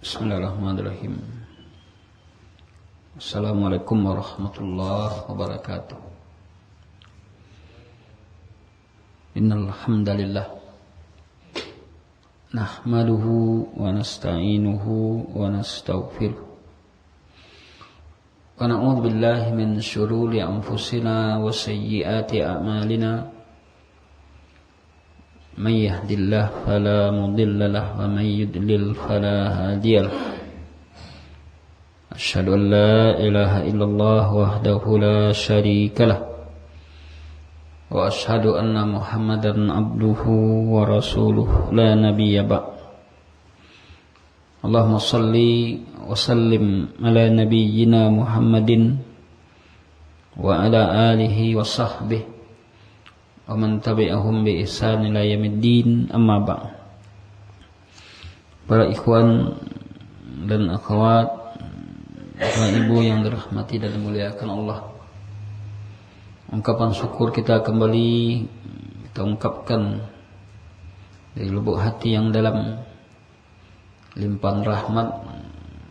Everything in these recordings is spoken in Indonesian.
Bismillahirrahmanirrahim. Assalamualaikum warahmatullahi wabarakatuh. Innal hamdalillah nahmaduhu wa nasta'inuhu wa nastaghfiruh wa na'udzu billahi min syururi anfusina wa sayyiati a'malina. Man yahdihillahu fala mudilla lahu wa man yudlil fala hadiya lahu. Asyhadu an la ilaha illallah wahdahu la syarika lahu wa asyhadu anna Muhammadan abduhu wa rasuluhu la nabiyya ba'd. Allahumma shalli wa sallim ala nabiyyina Muhammadin wa ala alihi wa sahbihi wa man tabi'ahum bi ihsan ila yaumiddin, amma ba'd. Para ikhwan dan akhwat, Bapak Ibu yang dirahmati dan dimuliakan Allah, ungkapan syukur kita kembali kita ungkapkan dari lubuk hati yang dalam, limpahan rahmat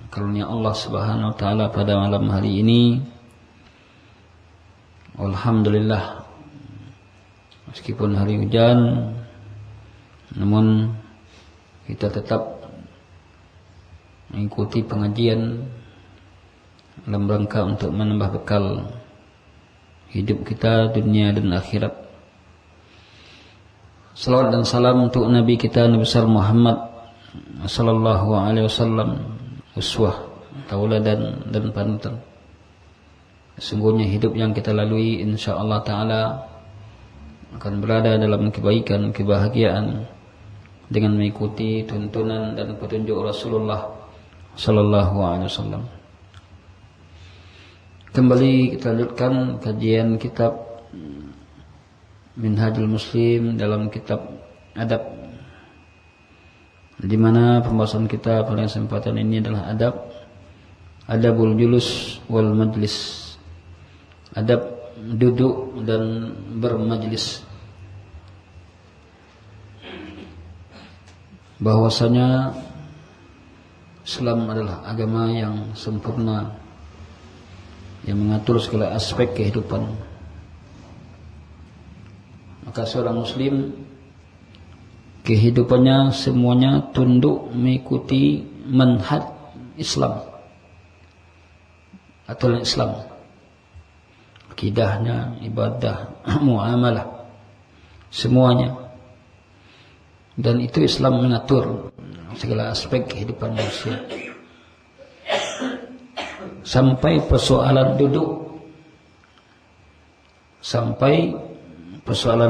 karunia Allah Subhanahu wa taala pada malam hari ini. Alhamdulillah, meskipun hari hujan, namun kita tetap mengikuti pengajian dalam rangka untuk menambah bekal hidup kita dunia dan akhirat. Salawat dan salam untuk Nabi kita, Nabi besar Muhammad sallallahu alaihi wasallam, uswah, tauladan dan panutan. Sesungguhnya hidup yang kita lalui insyaallah taala akan berada dalam kebaikan, kebahagiaan dengan mengikuti tuntunan dan petunjuk Rasulullah sallallahu alaihi wasallam. Kembali kita lanjutkan kajian kitab Minhajul Muslim dalam kitab adab, di mana pembahasan kita pada kesempatan ini adalah adabul julus wal majlis, adab duduk dan bermajlis. Bahwasanya Islam adalah agama yang sempurna, yang mengatur segala aspek kehidupan. Maka seorang muslim kehidupannya semuanya tunduk mengikuti manhaj Islam, aturan Islam, akidahnya, ibadah, muamalah, semuanya. Dan itu Islam mengatur segala aspek kehidupan manusia. Sampai persoalan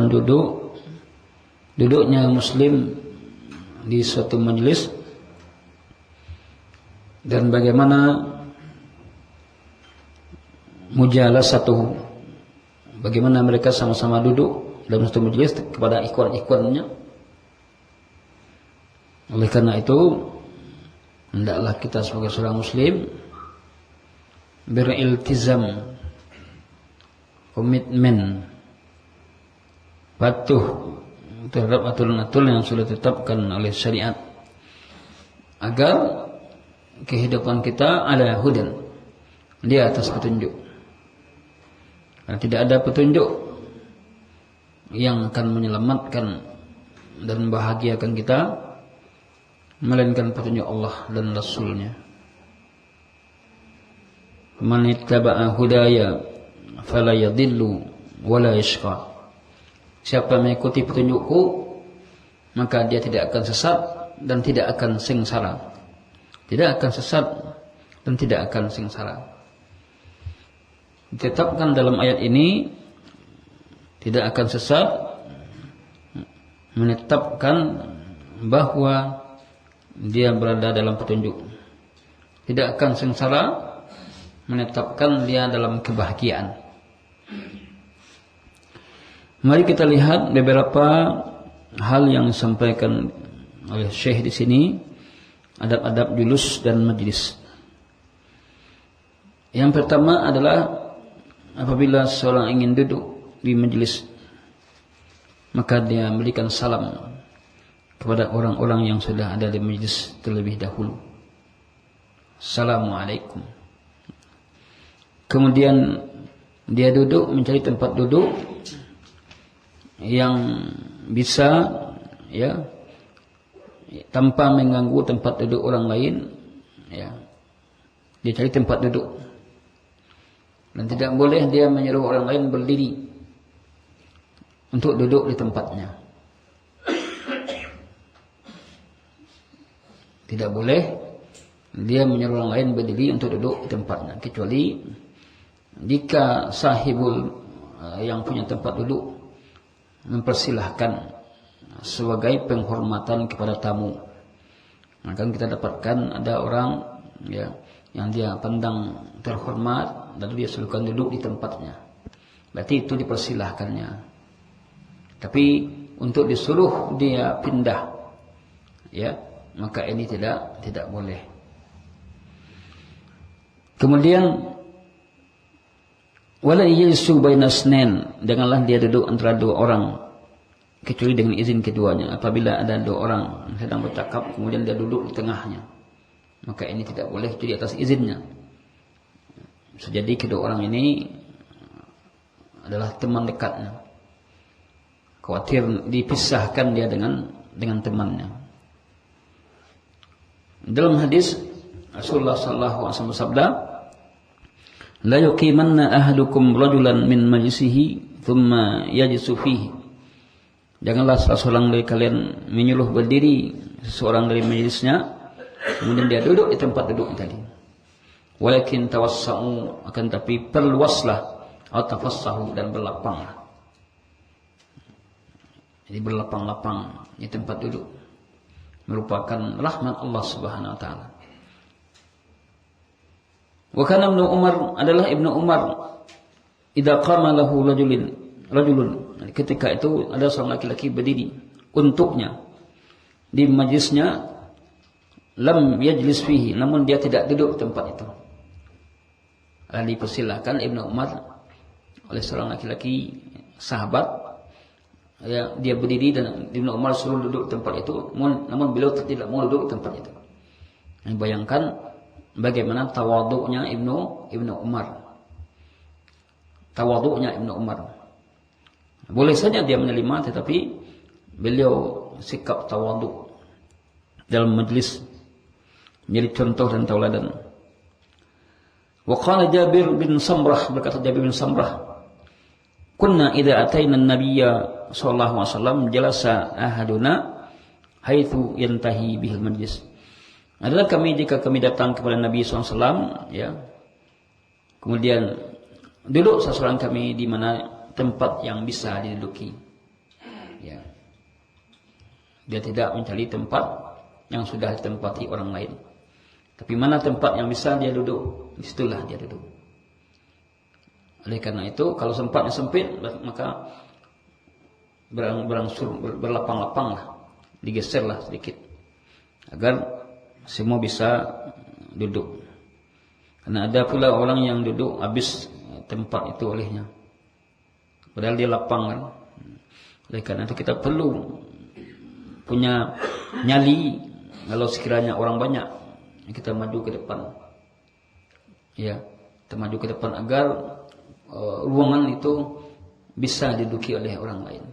duduk, duduknya muslim di suatu majelis, dan bagaimana mujalasatuh, bagaimana mereka sama-sama duduk dalam satu majelis kepada ikhwan-ikhwannya. Oleh karena itu, hendaklah kita sebagai seorang muslim beriltizam, komitmen, patuh terhadap aturan-aturan yang sudah ditetapkan oleh syariat, agar kehidupan kita ala hudan, di atas petunjuk. Karena tidak ada petunjuk yang akan menyelamatkan dan membahagiakan kita melainkan petunjuk Allah dan Rasulnya. Man ittaba'a hudaya fala yadhillu wala yashqa. Siapa mengikuti petunjukku, maka dia tidak akan sesat dan tidak akan sengsara. Tidak akan sesat dan tidak akan sengsara. Ditetapkan dalam ayat ini, tidak akan sesat, menetapkan bahwa dia berada dalam petunjuk. Tidak akan sengsara, menetapkan dia dalam kebahagiaan. Mari kita lihat beberapa hal yang disampaikan oleh Syekh di sini, adab-adab julus dan majlis. Yang pertama adalah apabila seorang ingin duduk di majlis, maka dia memberikan salam kepada orang-orang yang sudah ada di majlis terlebih dahulu. Assalamualaikum. Kemudian dia duduk, mencari tempat duduk yang bisa ya tanpa mengganggu tempat duduk orang lain, ya. Dia cari tempat duduk. Dan tidak boleh dia menyuruh orang lain berdiri untuk duduk di tempatnya. Tidak boleh dia menyuruh orang lain berdiri untuk duduk di tempatnya, kecuali jika sahibul yang punya tempat duduk mempersilahkan sebagai penghormatan kepada tamu. Maka kita dapatkan ada orang ya yang dia pandang terhormat lalu dia suruhkan duduk di tempatnya. Berarti itu dipersilahkannya. Tapi untuk disuruh dia pindah, ya, maka ini tidak boleh. Kemudian wala yajlisu baina isnain, janganlah dia duduk antara dua orang kecuali dengan izin keduanya. Apabila ada dua orang sedang bercakap kemudian dia duduk di tengahnya, maka ini tidak boleh kecuali atas izinnya. Bisa jadi kedua orang ini adalah teman dekatnya, khawatir dipisahkan dia dengan temannya. Dalam hadis Rasulullah sallallahu alaihi wasallam bersabda, la yuqimanna ahadukum rajulan min majlisihi thumma yajlisu fihi. Janganlah salah seorang dari kalian menyuruh berdiri seseorang dari majlisnya kemudian dia duduk di tempat duduk tadi. Walakin tawassau, akan tapi perluaslah, atau tafassahu, dan berlapanglah. Jadi berlapang-lapang di tempat duduk merupakan rahmat Allah Subhanahu wa taala. Wa kana Ibnu Umar, adalah Ibnu Umar, idza qama lahu rajulun, ketika itu ada seorang laki-laki berdiri untuknya di majlisnya, lam yajlis fihi, namun dia tidak duduk di tempat itu. Lalu dipersilakan Ibnu Umar oleh seorang laki-laki sahabat, ya, dia berdiri dan Ibnu Umar suruh duduk di tempat itu, namun beliau tidak mau duduk di tempat itu. Bayangkan bagaimana tawaduknya Ibnu Umar. Tawaduknya Ibnu Umar. Boleh saja dia menerima, tetapi beliau sikap tawaduk dalam majlis menjadi contoh dan tauladan. Wa qala Jabir bin Samrah, berkata Jabir bin Samrah, kunna idza ataina an-nabiyya sallallahu alaihi wasallam jalasa ahaduna haitsu yantahi bihil majlis. Adalah kami jika kami datang kepada Nabi SAW, ya, kemudian duduk seseorang kami di mana tempat yang bisa diduduki, ya. Dia tidak mencari tempat yang sudah ditempati orang lain, tapi mana tempat yang bisa dia duduk, disitulah dia duduk. Oleh karena itu, kalau tempatnya sempit, maka berlapang-lapanglah, digeserlah sedikit agar semua bisa duduk. Karena ada pula orang yang duduk habis tempat itu olehnya, padahal dia lapang kan. Oleh karena itu kita perlu punya nyali, kalau sekiranya orang banyak kita maju ke depan, ya, kita maju ke depan agar ruangan itu bisa diduduki oleh orang lain.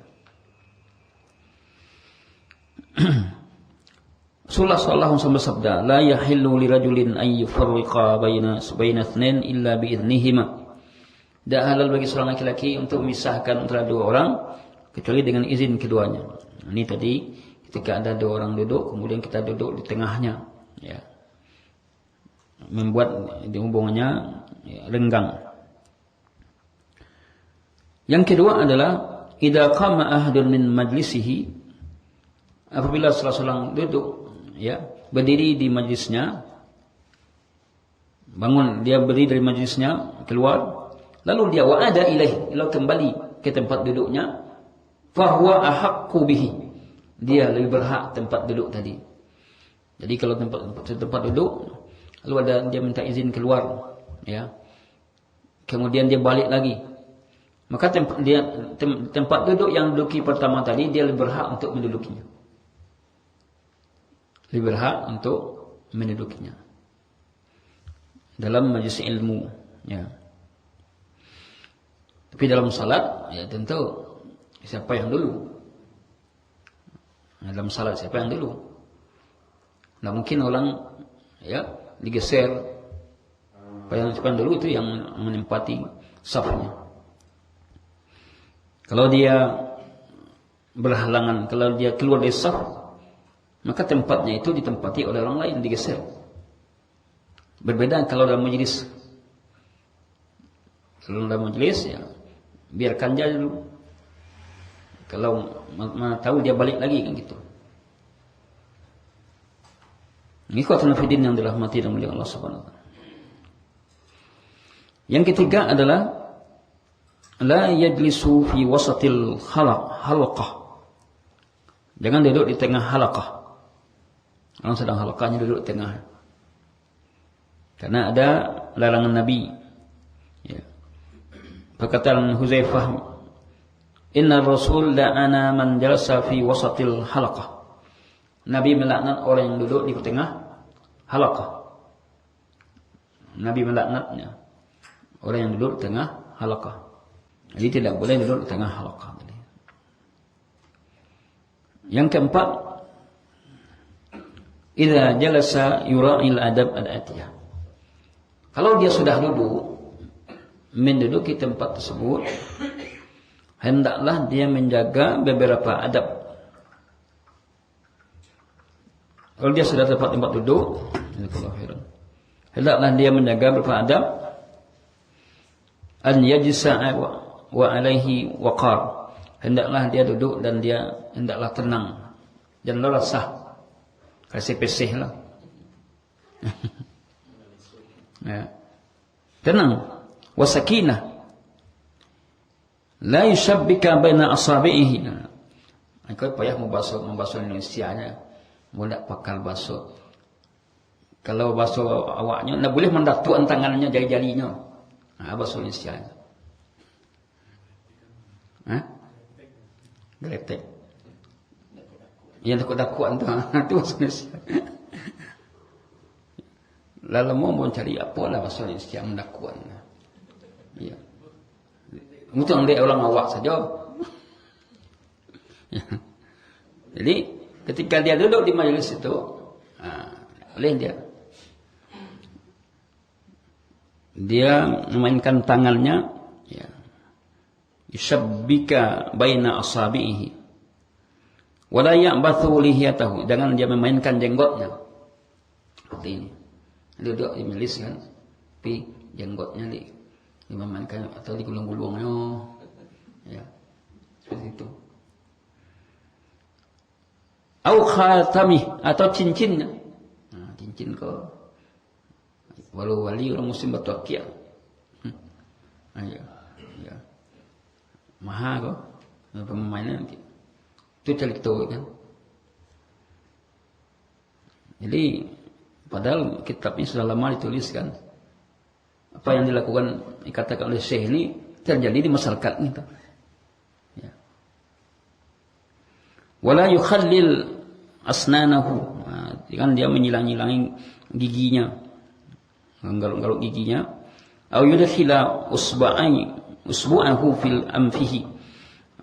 Rasulullah sallallahu alaihi wasallam bersabda, la yahillu lirajulin an yufarriqa baina itsnain illa biidznihima. Tidak halal bagi seorang laki-laki untuk memisahkan antara dua orang kecuali dengan izin keduanya. Ini tadi ketika ada dua orang duduk kemudian kita duduk di tengahnya, ya, membuat hubungannya, ya, renggang. Yang kedua adalah idza qama ahadun min majlisihi, apabila salah seorang duduk, ya, berdiri di majlisnya, bangun dia berdiri dari majlisnya, keluar, lalu dia wa'ada ilaih, lalu kembali ke tempat duduknya, fahuwa ahaqqu bihi, dia lebih berhak tempat duduk tadi. Jadi kalau tempat duduk lalu ada dia minta izin keluar, ya, kemudian dia balik lagi, maka tempat duduk yang duduki pertama tadi dia lebih berhak untuk mendudukinya. Lebih berhak untuk mendudukinya. dalam majlis ilmu, ya. Tapi dalam salat, ya tentu siapa yang dulu? Dalam salat siapa yang dulu? Nah mungkin orang ya digeser. Siapa yang dulu itu yang menempati safnya. Kalau dia berhalangan, kalau dia keluar dari saf, maka tempatnya itu ditempati oleh orang lain, digeser. Berbeda kalau dalam majlis. Kalau dalam majlis ya biarkan dia dulu. Kalau mana tahu dia balik lagi kan gitu. Ikhwatul fillah yang dirahmati dan mulia Allah Subhanahu wa taala. Yang ketiga adalah la yajlisu fi wasatil halaqah. Jangan duduk di tengah halaqah. Orang sedang halaqahnya duduk di tengah. Karena ada larangan Nabi. Ya. Perkataan Huzaifah, "Inna Rasul la'ana man jalasa fi wasatil halaqah." Nabi melaknat orang yang duduk di tengah halaqah. Nabi melaknatnya orang yang duduk di tengah halaqah. Jadi tidak boleh duduk di tengah halaqah. Yang keempat, idza jalasa yura'il adab al-atiyah. Kalau dia sudah duduk, menduduki tempat tersebut, hendaklah dia menjaga beberapa adab. Kalau dia sudah dapat tempat duduk, hendaklah dia menjaga beberapa adab. An yajsa wa alaihi waqar. Hendaklah dia duduk dan dia hendaklah tenang. Janganlah resah. Kasih pesih lah. Ya. Tenang. Wasakinah. La yushabbika baina asabihi. Kau payah membasuh Indonesianya. Mudah pakal basuh. Kalau basuh awaknya, tidak boleh mendatuan tangannya jari-jarinya. Basuh Indonesianya. Geletek. Yang takut-takuan tu. Itu basuh Indonesia. Lalu mau cari apa lah basuh Indonesia mendakuan. Ya. Mungkin dia orang awak saja. Ya. Jadi ketika dia duduk di majelis itu, boleh dia memainkan tangannya, ya. Yushabbika baina asabihi. Wala ya'bathu lihiyatahu. Jangan dia memainkan jenggotnya. Seperti ini. Duduk di majelis kan, tapi jenggotnya dimainkan atau digulung-gulungnya, ya, seperti itu. Au khatamih atau cincinnya, cincin ke, walau wali orang muslim bertawakil, ya, maha kok, pemainan itu celik tu kan. Jadi padahal kitab ini sudah lama dituliskan. Apa yang dilakukan dikatakan oleh Syekh ini terjadi di masyarakat kita. Ya. Wala yukhallil asnanahu. Kan dia menyilang-nyilangi giginya. Menggaruk-garuk giginya. Au yudkhila usbu'ahu fil anfihi.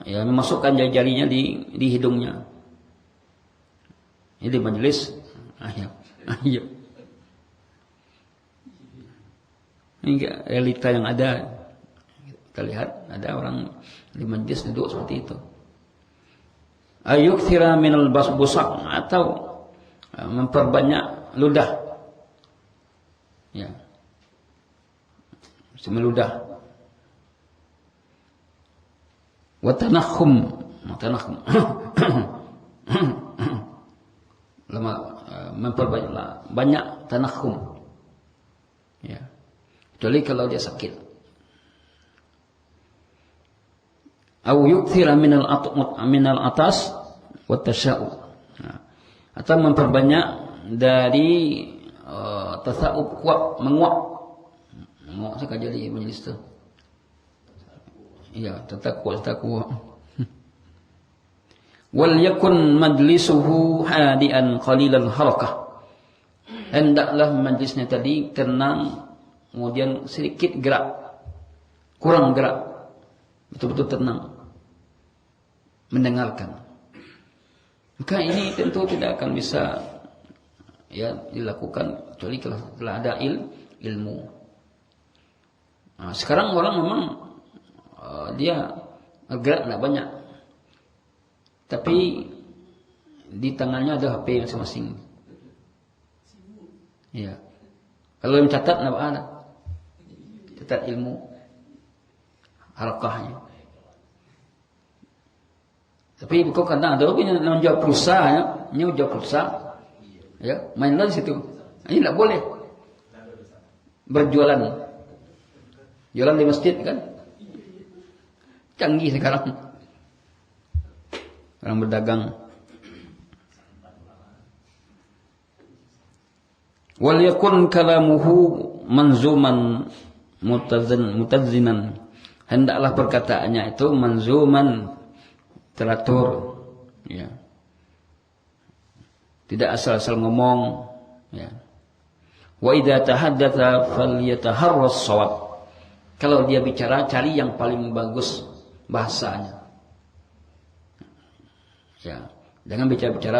Ya, memasukkan jari-jarinya di hidungnya. Ini di majelis. Ayo. Ini realita yang ada. Kita lihat ada orang di majlis duduk seperti itu. Ayukthira minal busak atau memperbanyak ludah. Ya. Mesti meludah. Wa tanakhum. Memperbanyak banyak tanakhum. Ya. Kecuali kalau dia sakit. Au yukthira minal atas wa tasya'u. Atau memperbanyak dari tasa'ub, menguap. Menguap sekali jadi majlis tu. Iya, tatakwa. Wal yakun majlisuhu hadian qalilal harakah. Hendaklah majlisnya tadi tenang kemudian sedikit gerak, kurang gerak, betul-betul tenang mendengarkan. Maka ini tentu tidak akan bisa ya dilakukan kecuali kalau telah ada ilmu. Nah, sekarang orang memang dia gerak tidak banyak, tapi di tangannya ada HP masing-masing. Ya, kalau yang catat tidak ada, catat ilmu, harakahnya. Tapi kau kadang ada orang yang menjawab pulsa, ya, menjawab pulsa, ya, mainlah di situ. Ini tidak boleh. Berjualan, jualan di masjid kan, canggih sekarang. Orang berdagang. Wal yakun kalamuhu manzuman mutazzinan. Hendaklah perkataannya itu manzuman, teratur, ya. Tidak asal-asal ngomong, ya. Wa idza tahaddatsa falyataharras shawab. Kalau dia bicara, cari yang paling bagus bahasanya. Ya, jangan bicara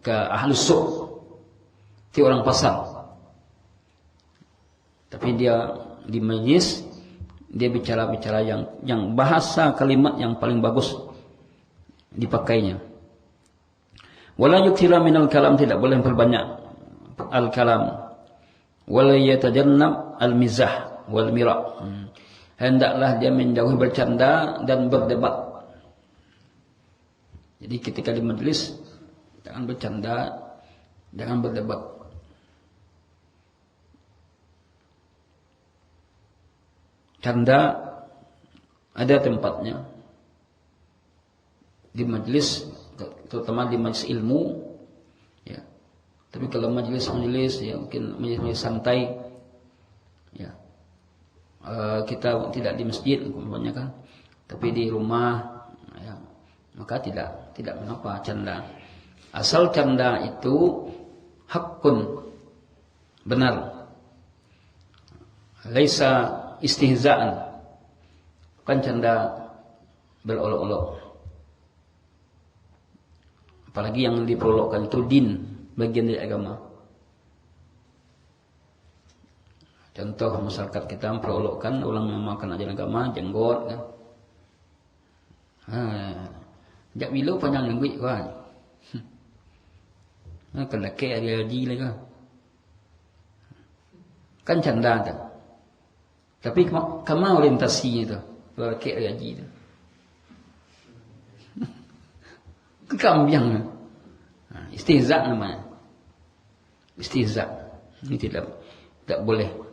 ke ahlus suq, ti orang pasar. Tapi dia di majlis dia bicara yang bahasa kalimat yang paling bagus dipakainya. Wala yukthira minal kalam, tidak boleh memperbanyak al-kalam. Wala yatajannab al-mizah wal mira'. Hendaklah dia menjauhi bercanda dan berdebat. Jadi ketika di majlis jangan bercanda, jangan berdebat. Canda ada tempatnya. Di majlis, terutama di majlis ilmu, ya. Tapi kalau majlis ya mungkin majlis santai, ya. Kita tidak di masjid umpamanya kan, tapi di rumah, ya, maka tidak mengapa canda. Asal canda itu hakun, benar. Laisa istihzaan, bukan canda berolok-olok. Apalagi yang diperolokkan itu din, bagian dari agama. Contoh masyarakat kita memperolokkan orang memakan ajaran agama, jenggot kan. Jak bila panjang jenggot kan. Kan laki ada di lagi kan. Kan canda tu. Tapi kemana orientasinya tu? Laki ada di tu. Kekambiang. Istihza namanya. Istihza. Ini tidak boleh.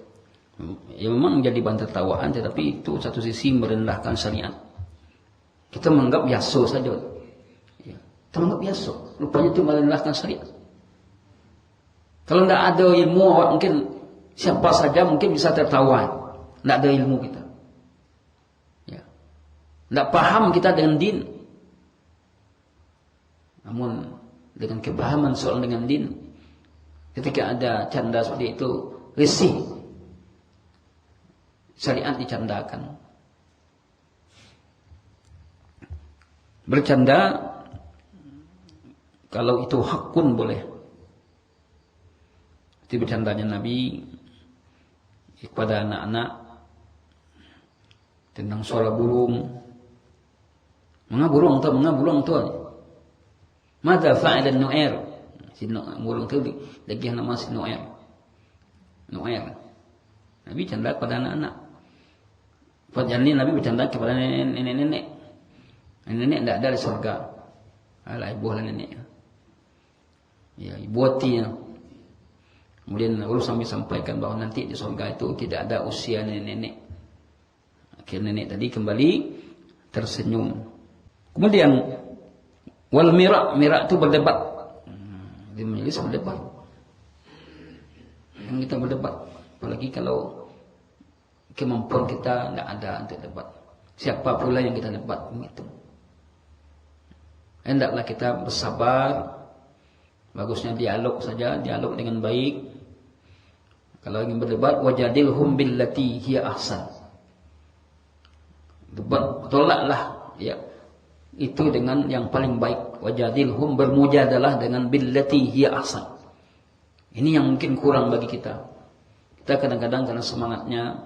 Ya memang jadi bahan tertawaan, tetapi itu satu sisi merendahkan syariat. Kita menganggap biasa saja. Ya, kita menganggap biasa. Rupanya itu merendahkan syariat. Kalau tidak ada ilmu, mungkin siapa saja mungkin bisa tertawa. Tidak ada ilmu kita. Ya. Tidak paham kita dengan din. Namun dengan kepahaman soal dengan din, ketika ada canda seperti itu, risih. Syariat dicandakan. Bercanda kalau itu hakun boleh. Itu bercandanya Nabi kepada anak-anak tentang suara burung. Mengapa burung tu? Mada fa'alan nu'air. Si burung tu lagi nama si Nu'air. Nabi canda kepada anak-anak. Pada ini Nabi bercanda kepada nenek-nenek. Nenek tidak ada di surga. Alah, ibu lah nenek. Ya, ibu hati. Kemudian Allah sampai sampaikan bahawa nanti di surga itu tidak ada usia nenek-nenek. Akhirnya nenek tadi kembali tersenyum. Kemudian wal mira' itu berdebat. Di majelis berdebat. Yang kita berdebat, apalagi kalau kemampuan kita tidak ada untuk debat. Siapa pula yang kita debat begitu. Hendaklah kita bersabar. Bagusnya dialog saja, dialog dengan baik. Kalau ingin berdebat, wajadilhum billati hiya ahsan. Debat, tolaklah ya itu dengan yang paling baik. Wajadilhum, bermujadalah dengan billati hiya ahsan. Ini yang mungkin kurang bagi kita. Kita kadang-kadang karena semangatnya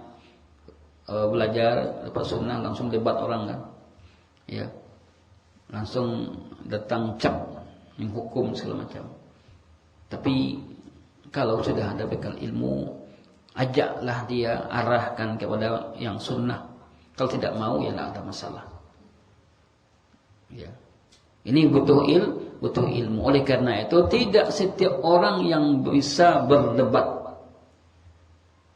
belajar dapat sunnah langsung debat orang kan. Ya. Langsung datang cap menghukum segala macam. Tapi kalau sudah ada bekal ilmu, ajaklah dia, arahkan kepada yang sunnah. Kalau tidak mau, ya tidak ada masalah. Ya. Ini butuh ilmu. Oleh karena itu, tidak setiap orang yang bisa berdebat.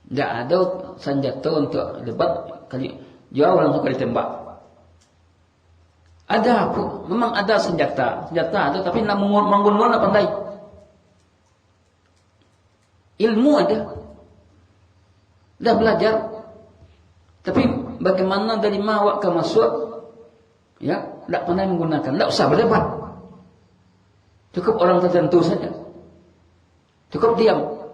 Tidak ada senjata untuk debat. Jauh langsung kali tembak. Ada, memang ada senjata ada, tapi nak membunuh nak pandai. Ilmu ada, dah belajar, tapi bagaimana dari mawak ke masuk, ya, tak pandai menggunakan, tak usah berdebat. Cukup orang tertentu saja, cukup diam.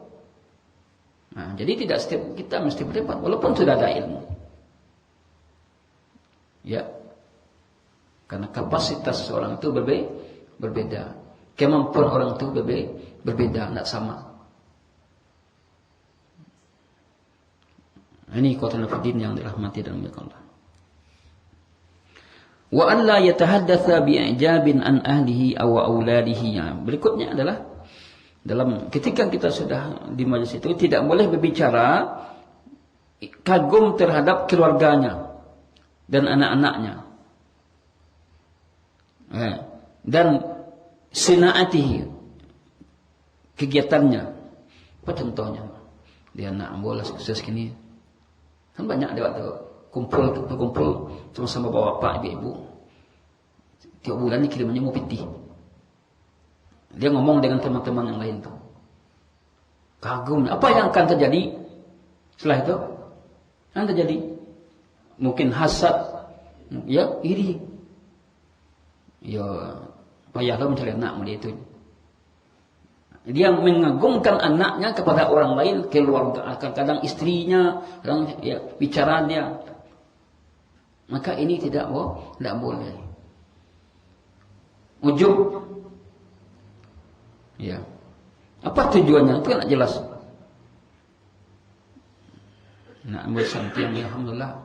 Nah, jadi tidak setiap kita mesti berdebat, walaupun sudah ada ilmu. Ya, karena kapasitas seorang itu berbeda, kemampuan orang itu berbeda, tidak sama. Ini ikhwatul fiddin yang dirahmati dan dimuliakan Allah. Wa an la yatahaddatsa bi'ijabin an ahlihi aw auladihi. Berikutnya adalah dalam ketika kita sudah di majelis itu tidak boleh berbicara kagum terhadap keluarganya dan anak-anaknya. Dan sinaatihi, kegiatannya. Apa contohnya? Dia nak bola sukses gini. Kan banyak dia waktu kumpul sama-sama bapak ibu-ibu. Tiap bulan ni kirimannya mau piti. Dia ngomong dengan teman-teman yang lain tuh. Kagum. Apa yang akan terjadi setelah itu? Yang terjadi mungkin hasad, ya iri. Ya payahlah mencari anak dia itu. Dia mengagungkan anaknya kepada orang lain, keluarga, kadang istrinya, kadang ya, bicaranya. Maka ini tidak boleh. Ujub. Ya. Apa tujuannya? Itu kan jelas. Nak ambil santian, alhamdulillah.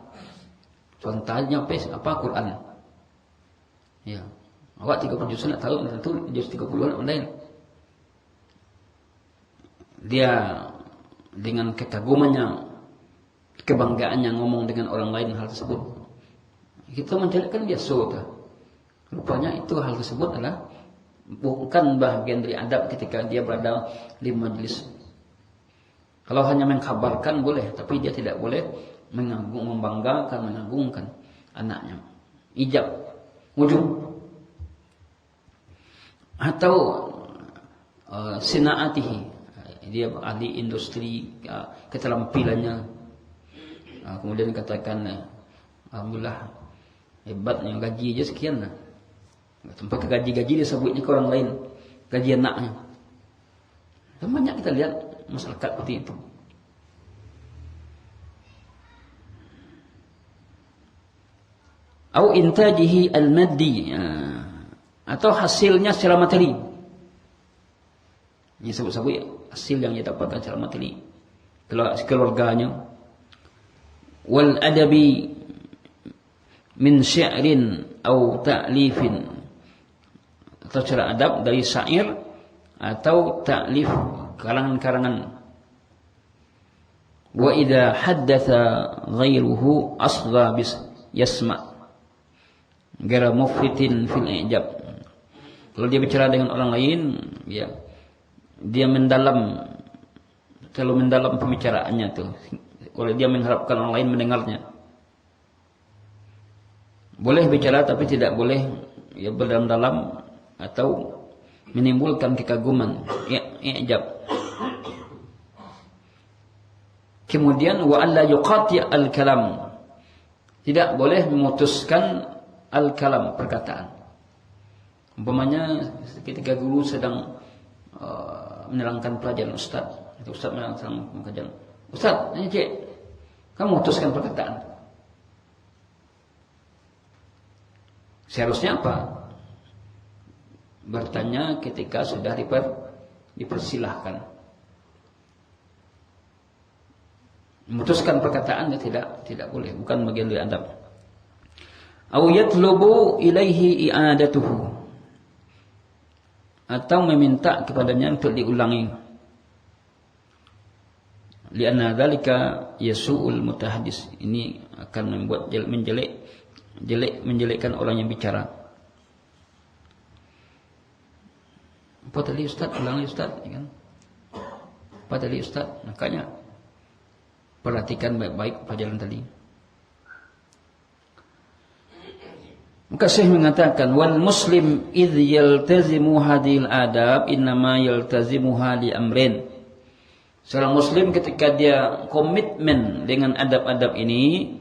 Contohnya apa Quran. Ya. Awak 30 juz nak tahu, tentu juz 30 nak pandai. Dia dengan kekagumannya, kebanggaannya ngomong dengan orang lain hal tersebut. Kita menjadikan dia sudah. Rupanya itu hal tersebut adalah bukan bahagian dari adab ketika dia berada di majelis. Kalau hanya mengkabarkan boleh, tapi dia tidak boleh membanggakan, mengagungkan anaknya. Ijab, ujub. Atau sinaatihi. Dia ahli industri, keterampilannya. Kemudian katakan, alhamdulillah, hebatnya gaji aja sekian lah. Sampai ke gaji-gaji dia sebutnya ke orang lain, gaji anaknya. Dan banyak kita lihat masyarakat seperti itu. Au intajihi al-maddi, atau hasilnya secara materi. Ini sebut-sebut ya, hasil yang dia dapatkan secara materi. Keluarganya. Wal adabi min syi'rin au ta'lifin, atau secara adab dari syair atau ta'lif, karangan-karangan. Wa idza haddatsa ghairuhu asgha bis yasma' ghairu mufritin fil i'jab. Kalau dia bicara dengan orang lain, ya dia terlalu mendalam pembicaraannya tuh. Kalau dia mengharapkan orang lain mendengarnya. Boleh bicara tapi tidak boleh ya berdalam-dalam atau menimbulkan kekaguman, i'jab. Kemudian wa alla yuqati al-kalam. Tidak boleh memutuskan al-kalam, perkataan. Umpamanya ketika guru sedang menerangkan pelajaran ustaz, Itu Ustaz sedang kajian. Ustaz, ini cik, kamu memutuskan perkataan. Seharusnya apa? Bertanya ketika sudah dipersilahkan. Memutuskan perkataan tidak boleh, bukan bagian dari adab. Au yatlubu ilaihi i'adatuhu, atau meminta kepadanya untuk diulangi. Lianna dzalika yasu'ul mutahaddis, ini akan membuat menjelekkan orang yang bicara. Apa tadi Ustaz? Ulangi Ustaz, ya kan? Apa tadi Ustaz? Makanya perhatikan baik-baik pelajaran tadi. Maka Syekh mengatakan, wal muslim idh yaltazimu hadhil adab innama yaltazimuha li amrin. Seorang muslim ketika dia komitmen dengan adab-adab ini,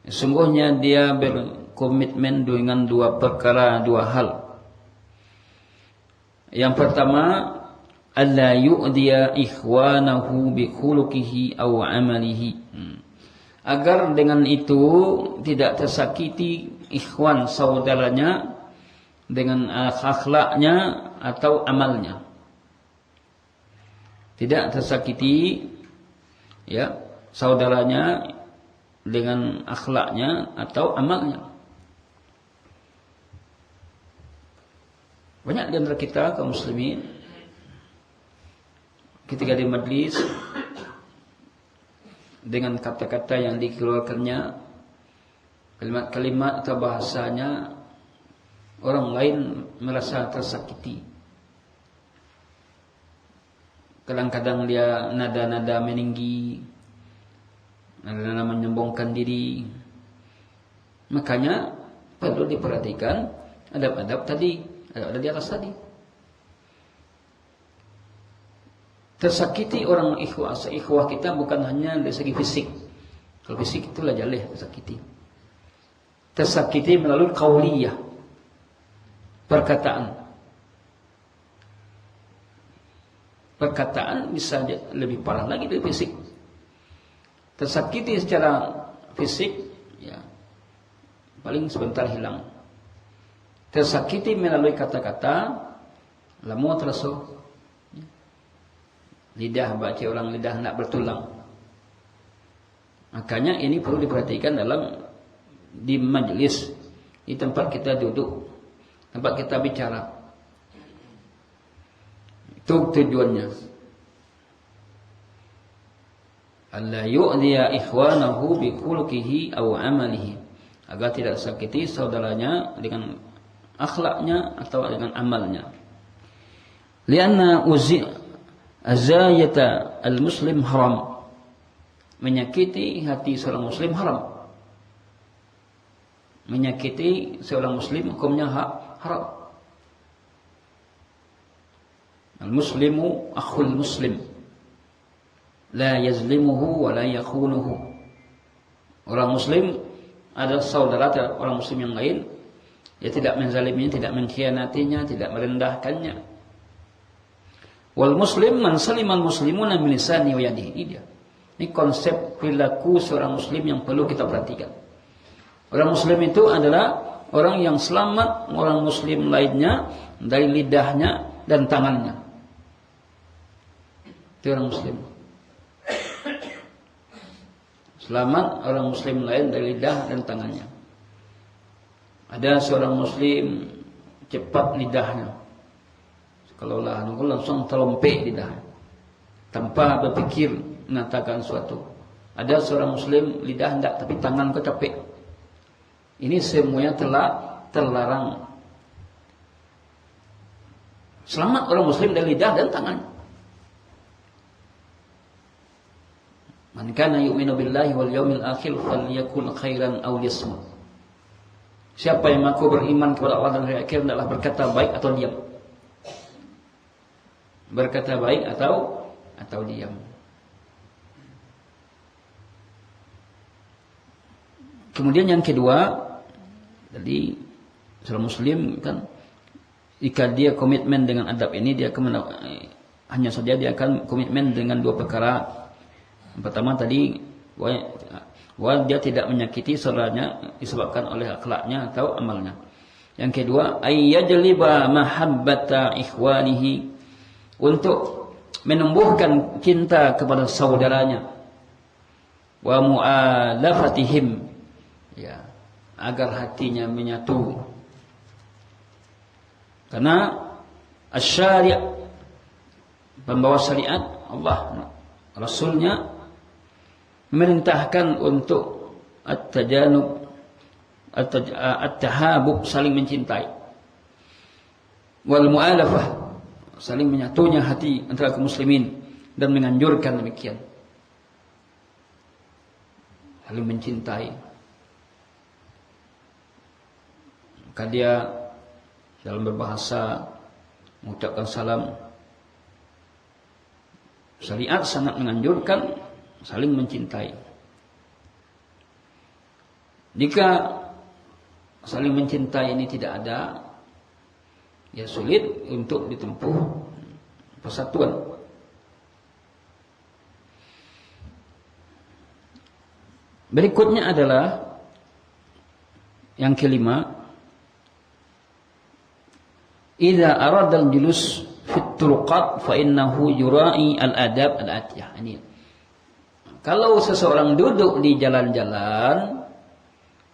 sungguhnya dia berkomitmen dengan dua hal. Yang pertama, alla yu'diya ikhwanahu bi khuluqihi aw amalihi. Agar dengan itu tidak tersakiti ikhwan saudaranya dengan akhlaknya atau amalnya. Tidak tersakiti ya saudaranya dengan akhlaknya atau amalnya. Banyak di antara kita kaum muslimin ketika di majlis dengan kata-kata yang dikeluarkannya, kalimat-kalimat atau bahasanya, orang lain merasa tersakiti. Kadang-kadang dia nada-nada meninggi, nada-nada menyombongkan diri. Makanya perlu diperhatikan adab-adab tadi, ada di atas tadi. Tersakiti orang ikhwah kita bukan hanya dari segi fisik. Kalau fisik itulah jaleh tersakiti. Tersakiti melalui qauliyah, perkataan. Perkataan bisa lebih parah lagi dari fisik. Tersakiti secara fisik, ya paling sebentar hilang. Tersakiti melalui kata-kata, lamu terasa. Lidah baca orang lidah nak bertulang. Makanya ini perlu diperhatikan dalam di majlis, di tempat kita duduk, tempat kita bicara. Itu tujuannya. Alla yu'dhiya ikhwanahu bi khuluqihi aw amalihi, agar tidak sakiti saudaranya dengan akhlaknya atau dengan amalnya. Lianna azayata al-muslim haram, menyakiti hati seorang muslim haram. Menyakiti seorang muslim hukumnya haram. Al-muslimu akhul muslim, la yazlimuhu wa la yakhunuhu. Orang muslim adalah saudara orang muslim yang lain. Dia tidak menzaliminya, tidak mengkhianatinya, tidak merendahkannya. Wal muslim man salimal muslimuna min lisani wa yadihi. Ini konsep perilaku seorang muslim yang perlu kita perhatikan. Orang muslim itu adalah orang yang selamat orang muslim lainnya dari lidahnya dan tangannya. Itu orang muslim. Selamat orang muslim lain dari lidah dan tangannya. Ada seorang muslim cepat lidahnya. Kalau lah langsung terlompek lidah tanpa berpikir mengatakan suatu. Ada seorang muslim lidah hendak tapi tangan kecapek. Ini semuanya terlarang. Selamat orang muslim dari lidah dan tangan. Man kana yu'minu billahi wal yawmil akhir falyakul khairan aw liyasmut. Siapa yang mengaku beriman kepada Allah dan hari akhir hendaklah berkata baik atau diam. Berkata baik atau diam. Kemudian yang kedua, jadi seorang muslim kan jika dia komitmen dengan adab ini, dia hanya saja dia akan komitmen dengan dua perkara. Yang pertama tadi bahwa dia tidak menyakiti saudaranya disebabkan oleh akhlaknya atau amalnya. Yang kedua, ayyajliba mahabbata ikhwanihi, untuk menumbuhkan cinta kepada saudaranya, wa mu'alafatihim, ya, agar hatinya menyatu. Karena asy-syari', pembawa syariat Allah, Rasulnya memerintahkan untuk at-tajanub, at-tahabub, saling mencintai, wal mu'alafah, saling menyatunya hati antara kaum muslimin, dan menganjurkan demikian, saling mencintai. Maka dia dalam berbahasa mengucapkan salam, syariat sangat menganjurkan saling mencintai. Jika saling mencintai ini tidak ada, ya sulit untuk ditempuh persatuan. Berikutnya adalah yang kelima, idza arada al-julus fi turuqat fa innahu yura'i al-adab al-atiyah. Ini kalau seseorang duduk di jalan-jalan,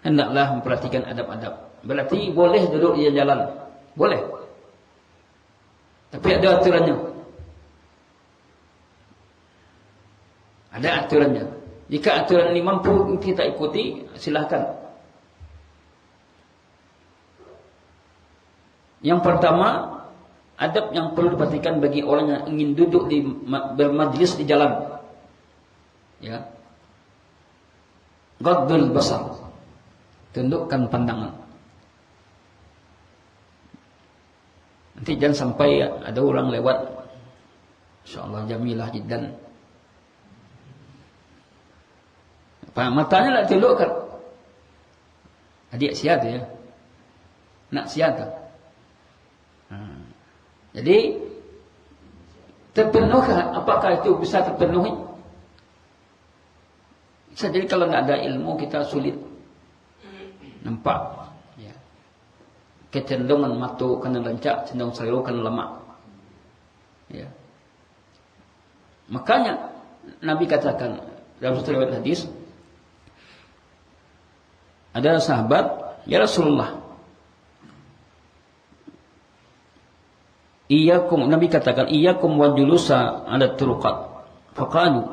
hendaklah memperhatikan adab-adab. Berarti boleh duduk di jalan, boleh, tapi ada aturannya. Ada aturannya. Jika aturan ini mampu kita ikuti, silahkan. Yang pertama, adab yang perlu diperhatikan bagi orang yang ingin duduk di bermajlis di jalan, ya, ghaddul basar, tundukkan pandangan. Nanti jangan sampai ada orang lewat, insyaallah jamilah jiddan, matanya lah tundukkan. Adik sihat ya, nak sihat. Jadi terpenuhkah? Apakah itu bisa terpenuhi? Bisa jadi kalau tidak ada ilmu kita sulit nampak, ya. Kecenderungan matu kena lancak, cenderung selero kena lemak, ya. Makanya Nabi katakan dalam satu riwayat hadis, ada sahabat, ya Rasulullah, iyyakum, Nabi katakan, iyyakum wa julusa ala turuqat. Faqalu,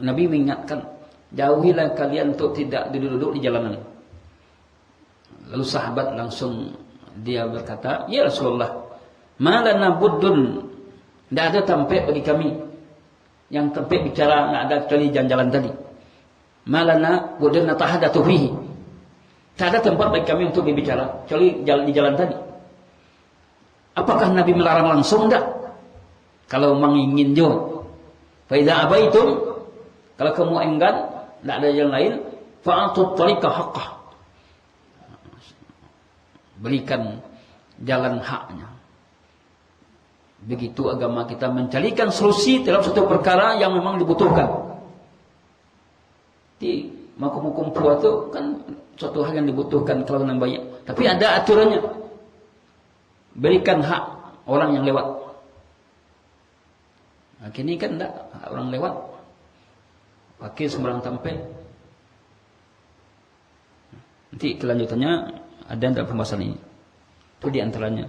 Nabi mengingatkan, jauhilah kalian untuk tidak duduk-duduk di jalanan. Lalu sahabat langsung dia berkata, ya Rasulullah, malana buddun, tidak ada tempat bagi kami. Yang tempat bicara tidak ada kecuali jalan-jalan tadi. Malana buddun natahadatu fihi, tak ada tempat bagi kami untuk berbicara kecuali di jalan tadi. Apakah Nabi melarang langsung? Tidak. Kalau memang ingin juga, fa idza abaitum, kalau kamu enggan, tidak ada yang lain, fa'atut tariqa haqqah, berikan jalan haknya. Begitu agama kita mencarikan solusi dalam satu perkara yang memang dibutuhkan. Di makum-makum puas itu kan suatu hal yang dibutuhkan kalau yang banyak, tapi ada aturannya. Berikan hak orang yang lewat. Nah, kini kan tidak, hak orang lewat pakai sembarang tempat. Nanti kelanjutannya ada dalam pembahasan ini. Itu di antaranya.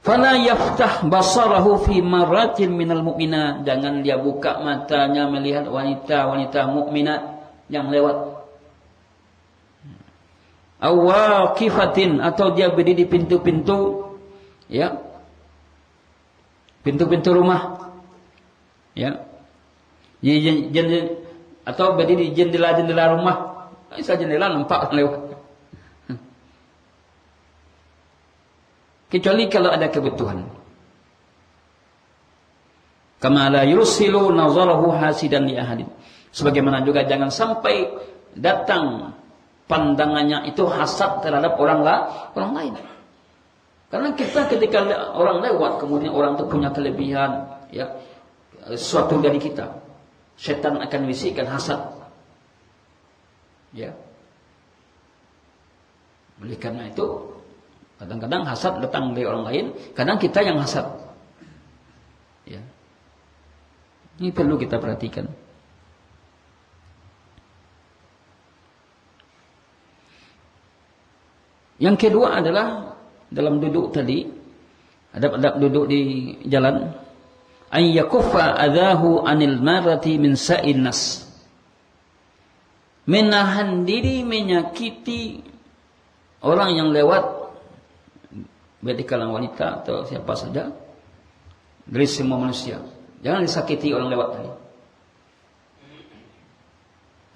Fala yaftah basarahu fi maratin minal mu'minat, jangan dia buka matanya melihat wanita-wanita mukminat yang lewat. Awaqifatin, atau dia berdiri di pintu-pintu, ya, pintu-pintu rumah, ya, atau berdiri di jendela-jendela rumah. Bisa jendela nampak lewat. Kecuali kalau ada kebutuhan. Kama la yursilu nazarahu hasidan li ahadin. Sebagaimana juga jangan sampai datang pandangannya itu hasad terhadap orang lain. Karena kita ketika orang lewat kemudian orang itu punya kelebihan, ya, sesuatu dari kita, setan akan bisikkan hasad. Ya. Oleh karena itu, kadang-kadang hasad datang dari orang lain, kadang kita yang hasad. Ya. Ini perlu kita perhatikan. Yang kedua adalah dalam duduk tadi, adab-adab duduk di jalan, ay yakuffa adahu anil marati min sa'in nas. Menahan diri menyakiti orang yang lewat, baik di kalangan wanita atau siapa saja, dari semua manusia. Jangan disakiti orang lewat tadi.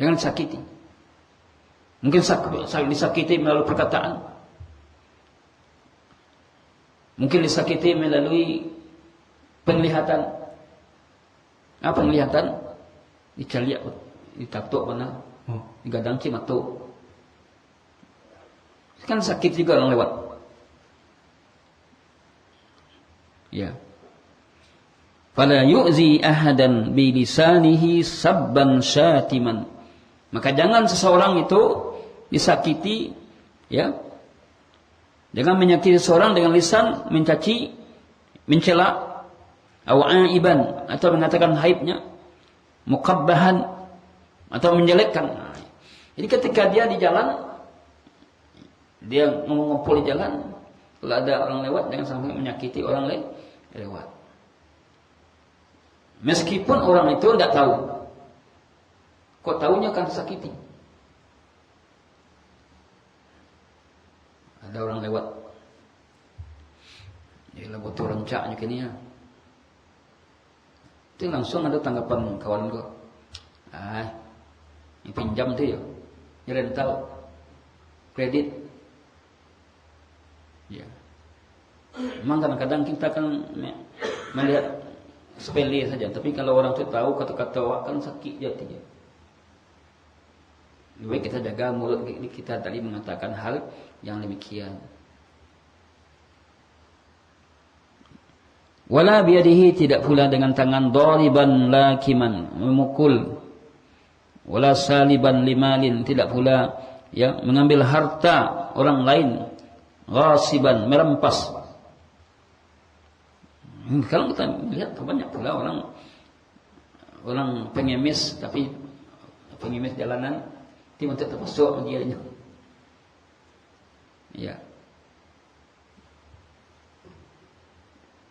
Jangan disakiti. Mungkin disakiti melalui perkataan. Mungkin disakiti melalui penglihatan. Apa penglihatan? Dicaliak, ditatuk mana? Digadang cimatuk. Kan sakit juga orang lewat. Ya. Fala yu'zi ahadan bi lisanihi sabban syatiman. Maka jangan seseorang itu disakiti, ya. Jangan menyakiti seseorang dengan lisan mencaci, mencela, aiban atau mengatakan haibnya, muqabbahan atau menjelekkan. Jadi ketika dia di jalan, dia mengumpul di jalan, kalau ada orang lewat jangan sampai menyakiti orang lain lewat. Meskipun orang itu tidak tahu, kok tahunya kan sakiti. Ada orang lewat, dia butuh rencaknya kini ya. Itu langsung ada tanggapan kawan gua. Ini pinjam tu ya, ini rental, kredit. Ya. Memang kadang-kadang kita kan melihat sepele saja, tapi kalau orang itu tahu kata-kata awak kan sakit jadinya. Lebih baik kita jaga mulut kita tadi mengatakan hal yang demikian. Wala biyadihi, tidak pula dengan tangan, dariban lakiman, memukul. Wala saliban limalin, tidak pula ya mengambil harta orang lain, ghasiban, merampas. Kalau kita lihat banyak pula orang pengemis, tapi pengemis jalanan dia untuk terpasuk menjadinya. Ya.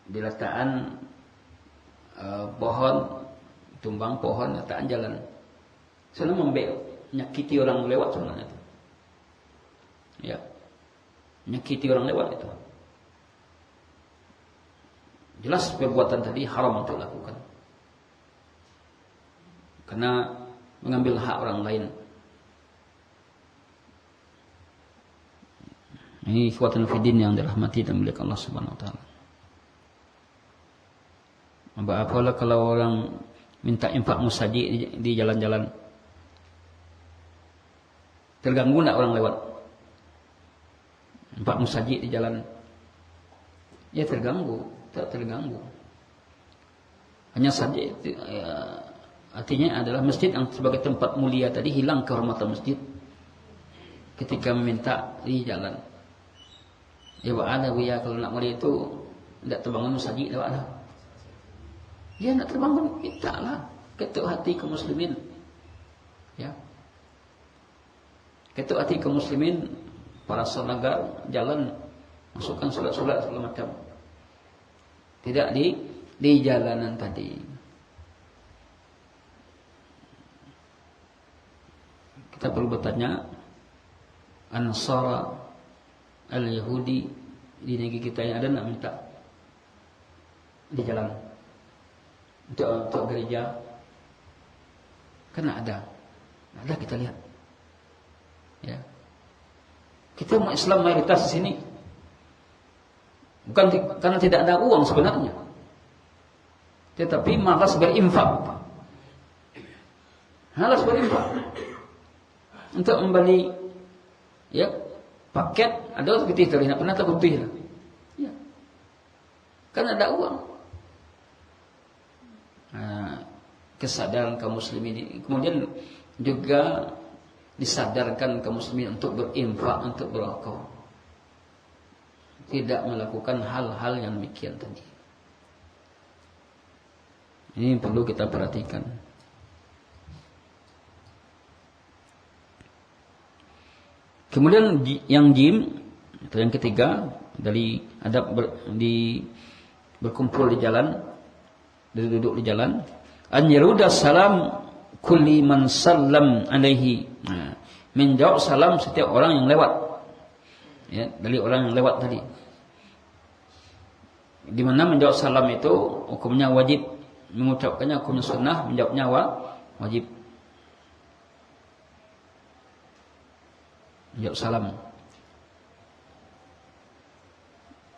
Di letaan pohon, tumbang pohon, letaan jalan. Sebenarnya menyakiti orang lewat sebenarnya itu. Ya. Menyakiti orang lewat itu. Jelas perbuatan tadi haram untuk lakukan. Karena mengambil hak orang lain. Ini ikhwatan fiddin yang dirahmati dan dimuliakan Allah Subhanahu wa taala. Apalah kalau orang minta infak musaji di jalan-jalan. Terganggu enggak orang lewat? Infak musaji di jalan. Ya terganggu, tak terganggu. Hanya saja itu, artinya adalah masjid yang sebagai tempat mulia tadi hilang kehormatan masjid ketika meminta di jalan. Ya ada ya kalau nak mulia itu tidak terbangun musaji lewat lah. Dia nak terbangun mintalah ketuk hati kaum muslimin. Ya. Ketuk hati kaum muslimin, para saudagar jalan masukkan solat-solat segala macam. Tidak di jalanan tadi. Kita perlu bertanya, Ansara al-Yahudi di negeri kita yang ada nak minta di jalan untuk gereja? Kan ada kita lihat. Ya. Kita umat Islam mayoritas di sini. Bukan karena tidak ada uang sebenarnya, tetapi malas berinfak. Malas berinfak untuk membeli ya paket, ada seperti itu, nak pernah tak putih lah. Kan ada uang. Nah, kesadaran kaum muslimin ini. Kemudian juga disadarkan kaum muslimin untuk berinfak, untuk berwakaf. Tidak melakukan hal-hal yang demikian tadi. Ini perlu kita perhatikan. Kemudian yang jim, atau yang ketiga dari adab berkumpul di jalan, duduk di jalan, an yaruda salam kulli man sallam alaihi. Nah, menjawab salam setiap orang yang lewat. Ya, dari orang yang lewat tadi. Di mana menjawab salam itu hukumnya wajib, mengucapkannya hukumnya sunnah, menjawabnya wajib. Menjawab salam.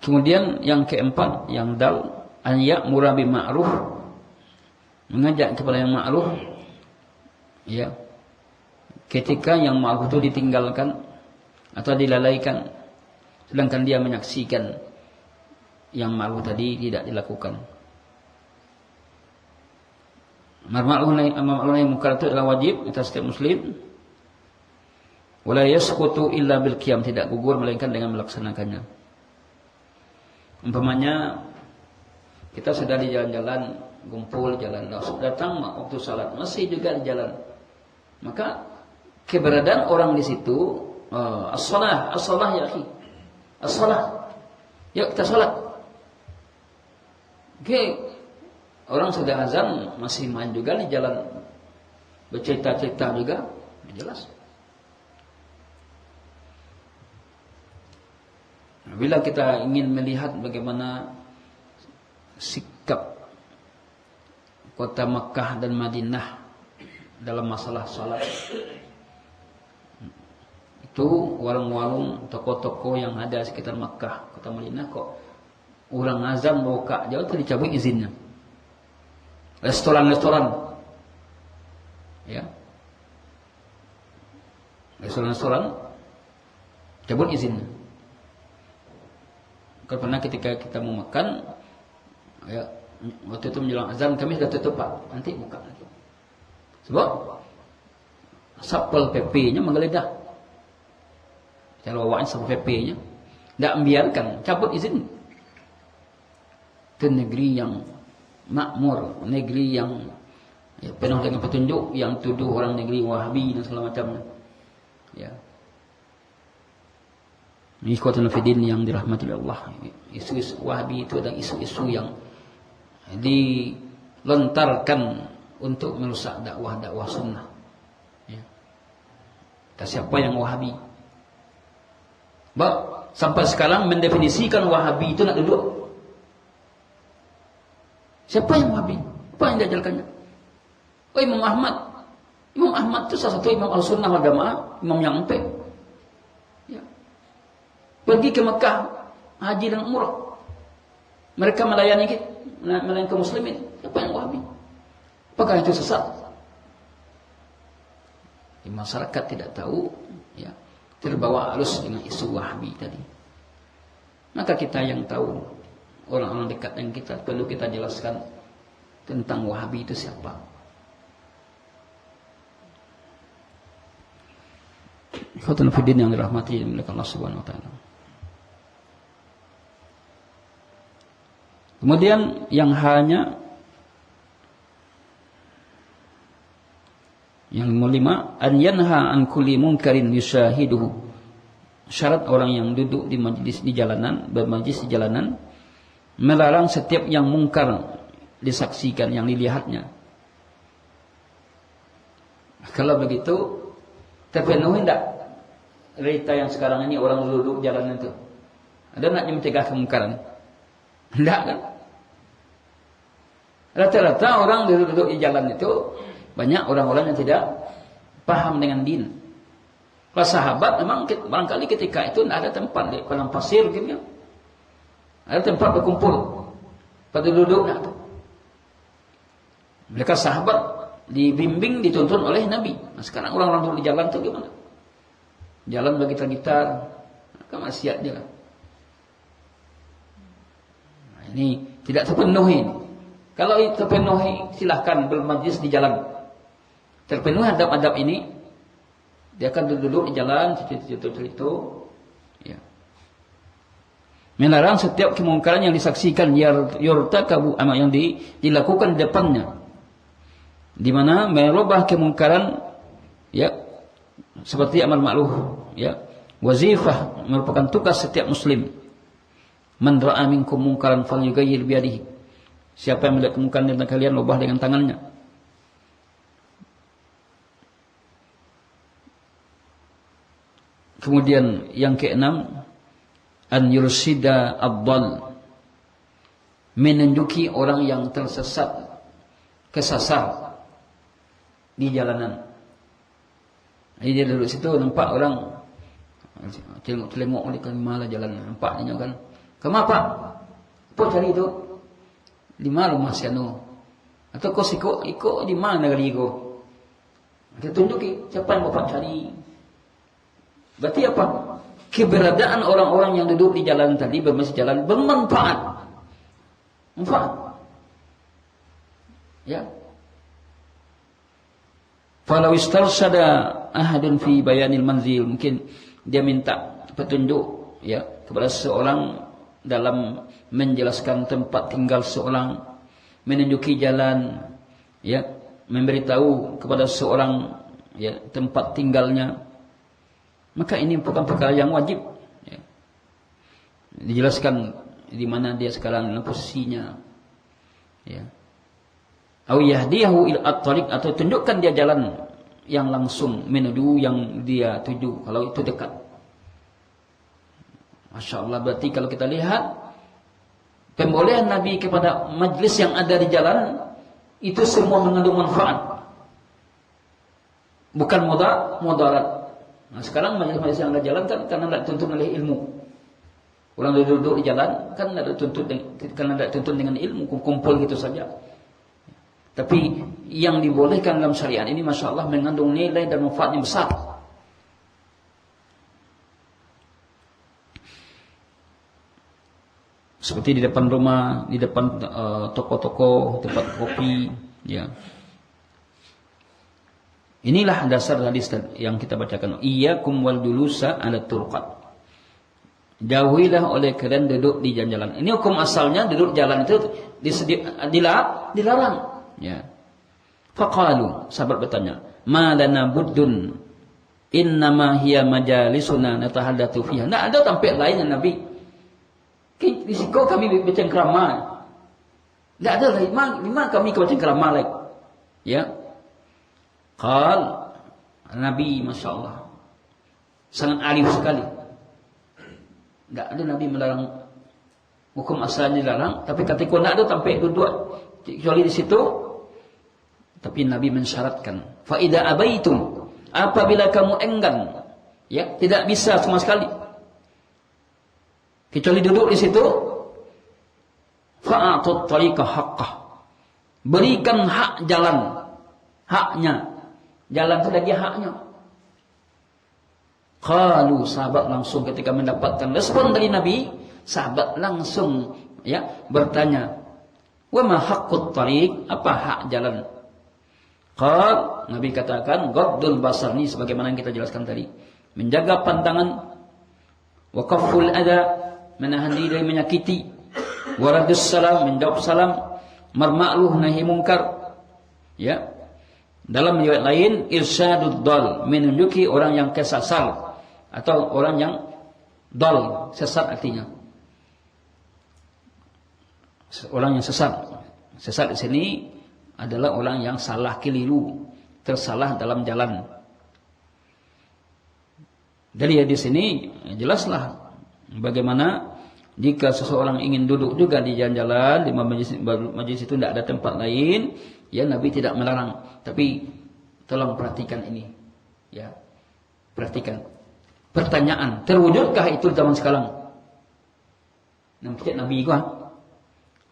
Kemudian yang keempat, yang dal, an ya'mura bil ma'ruf, mengajak kepada yang ma'ruf, ya. Ketika yang ma'ruf itu ditinggalkan atau dilalaikan, sedangkan dia menyaksikan yang ma'ruf tadi tidak dilakukan. Amar ma'ruf nahi munkar itu adalah wajib atas setiap muslim. Wala yasqutu illa bil qiyam, tidak gugur melainkan dengan melaksanakannya. Umpamanya kita sedang di jalan-jalan, kumpul jalan, datang waktu salat masih juga di jalan, maka keberadaan orang di situ, as-shalah ya akhi, as-shalah, yuk kita salat. Oke, orang sudah azan masih main juga di jalan, bercerita-cerita juga, jelas. Bila kita ingin melihat bagaimana sikap kota Makkah dan Madinah dalam masalah salat, itu warung-warung, toko-toko yang ada sekitar Makkah, kota Madinah, kok orang azan buka jauh itu dicabut izinnya. Restoran-restoran, ya, restoran-restoran cabut izinnya. Karena ketika kita mau makan, ya, waktu itu menjelang azan kami sudah tutup Pak, nanti buka lagi. Sebab Satpol PP-nya menggeledah. Kalau bawain Satpol PP-nya, tidak membiarkan, cabut izin. Itu negeri yang makmur, negeri yang penuh dengan petunjuk, yang tuduh orang negeri Wahabi dan segala macamnya. Ya. Ikhwatul Fidin yang dirahmati Allah, isu-isu Wahabi itu adalah isu-isu yang dilontarkan untuk merusak dakwah sunnah. Ya. Siapa yang Wahabi? Sampai sekarang mendefinisikan Wahabi itu nak duduk. Siapa yang Wahabi? Apa yang diajarkannya? Oh, Imam Ahmad. Imam Ahmad itu salah satu imam al-sunnah wal jamaah, imam yang empek. Pergi ke Mekah, haji dan umrah. Mereka melayani kaum muslimin. Siapa yang Wahabi? Apakah itu sesat? Masyarakat tidak tahu, ya, terbawa arus dengan isu Wahabi tadi. Maka kita yang tahu, orang-orang dekat yang kita, perlu kita jelaskan tentang Wahabi itu siapa. Ikhwatul Fiddin yang dirahmati oleh Allah Subhanahu wa taala. Kemudian yang kelima, an yanha an kulli munkarin yushahiduhu. Syarat orang yang duduk di majlis di jalanan, bermajlis di jalanan, melarang setiap yang mungkar disaksikan, yang dilihatnya. Kalau begitu, terpenuhi tidak realita yang sekarang ini orang duduk jalan itu? Ada nak mencegah kemungkaran? Tidak kan? Rata-rata orang duduk di jalan itu banyak orang-orang yang tidak paham dengan din. Para sahabat memang barangkali ketika itu tidak ada tempat di padang pasir gitu. Ada tempat berkumpul. Pada duduk itu. Mereka sahabat dibimbing, dituntun oleh Nabi. Nah, sekarang orang-orang duduk di jalan itu gimana? Jalan bergitar-gitar, kan maksiat dia kan. Ini tidak terpenuhi. Kalau terpenuhi, silahkan bermajlis di jalan. Terpenuhi adab-adab ini, dia akan duduk di jalan, itu. Ya. Melarang setiap kemungkaran yang disaksikan, yurtakabu, yang dilakukan di depannya. Di mana merubah kemungkaran, ya, seperti amal ma'ruf, ya. Wazifah merupakan tugas setiap muslim. Man ra'a minkum munkaran falyughayyir bi yadihi. Siapa yang melihat kemungkaran di antara kalian, ubah dengan tangannya. Kemudian yang keenam, an yursida ad-dhall, menunjuki orang yang tersesat, kesasar di jalanan. Jadi dia duduk situ, nampak orang tengok-tengok oleh kan malah jalan, nampaknya kan. Kamu apa? Apa cari itu? Di mana rumah si anu? Atau kau ikut di mana kali kau? Kita tunjuki siapa yang bapak cari. Berarti apa? Keberadaan orang-orang yang duduk di jalan tadi, bermasih jalan, bermanfaat. Manfaat. Ya. Falau istarsyada ahadun fi bayanil manzil, mungkin dia minta petunjuk, ya, kepada seorang dalam menjelaskan tempat tinggal seorang, menunjuki jalan, ya, memberitahu kepada seorang, ya, tempat tinggalnya, maka ini bukan perkara yang wajib, ya. Dijelaskan di mana dia sekarang, posisinya, ya. Au yahdiyahu ila at-tariq, atau tunjukkan dia jalan yang langsung menuju yang dia tuju kalau itu dekat. Masya Allah, berarti kalau kita lihat pembolehan Nabi kepada majlis yang ada di jalan itu semua mengandung manfaat, bukan mudarat. Nah, sekarang majlis-majlis yang ada di jalan kan karena tidak dituntut oleh ilmu. Orang duduk di jalan kan tidak dituntut dengan ilmu, kumpul gitu saja. Tapi yang dibolehkan dalam syariat ini, masya Allah, mengandung nilai dan manfaat yang besar. Seperti di depan rumah, di depan toko-toko, tempat kopi, ya. Inilah dasar hadis yang kita bacakan. Iyyakum wal dulusa ala turqat. Jauhilah oleh kalian duduk di jalan-jalan. Ini hukum asalnya, duduk jalan itu dilarang. Ya. Faqalu, sahabat bertanya, ma lana buddun innama hiya majalisuna natahaddatsu fiha. Tidak ada tempat lain yang Nabi. Di situ kami bercengkrama. Tidak ada lain. Lima kami bercengkrama lagi. Ya. Qal, Nabi, masya Allah, sangat arif sekali. Tidak ada Nabi melarang, hukum asalnya dilarang, tapi ketika tidak ada tempat duduk kecuali di situ. Tapi Nabi mensyaratkan, fa idza abaitum, apabila kamu enggan, ya, tidak bisa sama sekali, kecuali duduk di situ, fa'atut tariqa haqqah, berikan hak jalan, haknya, jalan itu lagi haknya. Qalu, sahabat langsung ketika mendapatkan respon dari Nabi, sahabat langsung, ya, bertanya, wa ma haqqut tariq, apa hak jalan? Qal, Nabi katakan, ghaddul basar, ini sebagaimana yang kita jelaskan tadi, menjaga pandangan, wa kafful adha, menahan diri dari menyakiti, wa raddus salam, menjawab salam, marma'luh, nahi mungkar, ya. Dalam riwayat lain, irsyadud dal, menunjuki orang yang kesasar atau orang yang dal, sesat artinya. Orang yang sesat. Sesat di sini adalah orang yang salah, keliru, tersalah dalam jalan. Dari hadis ini jelaslah bagaimana jika seseorang ingin duduk juga di jalan-jalan, di majlis itu tidak ada tempat lain, ya, Nabi tidak melarang. Tapi tolong perhatikan ini, ya, perhatikan. Pertanyaan, terwujudkah itu zaman sekarang? Nampak Nabi gua,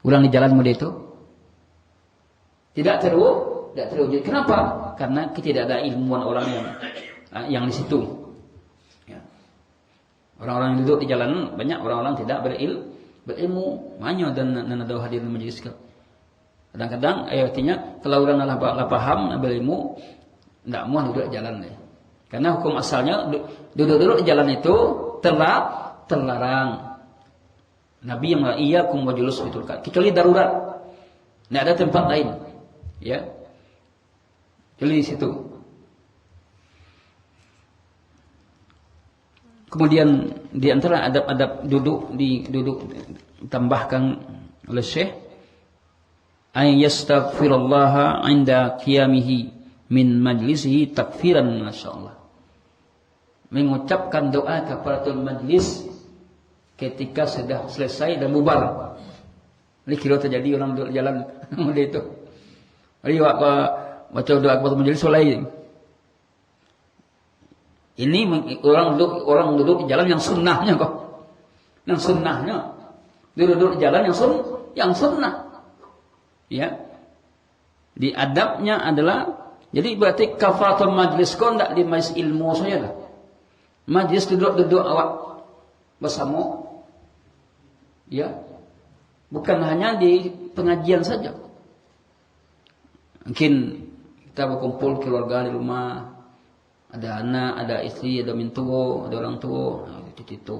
orang di jalan model itu tidak terwujud. Kenapa? Karena tidak ada ilmuwan orang yang di situ. Ya. Orang-orang yang duduk di jalan banyak orang-orang tidak berilmu banyak dan ada hadir di majlis. Kadang-kadang artinya kalau orang lah paham berilmu tidak mau duduk jalan deh. Karena hukum asalnya duduk di jalan itu terlarang. Nabi yang iyyakum wa julus fitul kan, kecuali darurat. Tidak ada tempat lain. Ya. Kecuali di situ. Kemudian di antara adab-adab duduk tambahkan oleh Syekh ay yastaghfirullaha 'inda qiyamihi min majlisihi takfiran, masyaallah. Mengucapkan doa kafaratul majlis ketika sudah selesai dan bubar. Ini kira terjadi orang duduk jalan model itu. Jadi baca doa kafaratul majlis soleh. Ini orang duduk di jalan yang sunnahnya kok. Yang sunnahnya. Duduk di jalan yang sunnah. Ya. Di adabnya adalah, jadi berarti kafaratul majlis kok tidak di majlis ilmu saja lah. Majlis duduk awak bersama. Ya. Bukan hanya di pengajian saja. Mungkin kita berkumpul keluarga di rumah. Ada anak, ada istri, ada mintuo, ada orang tua, itu.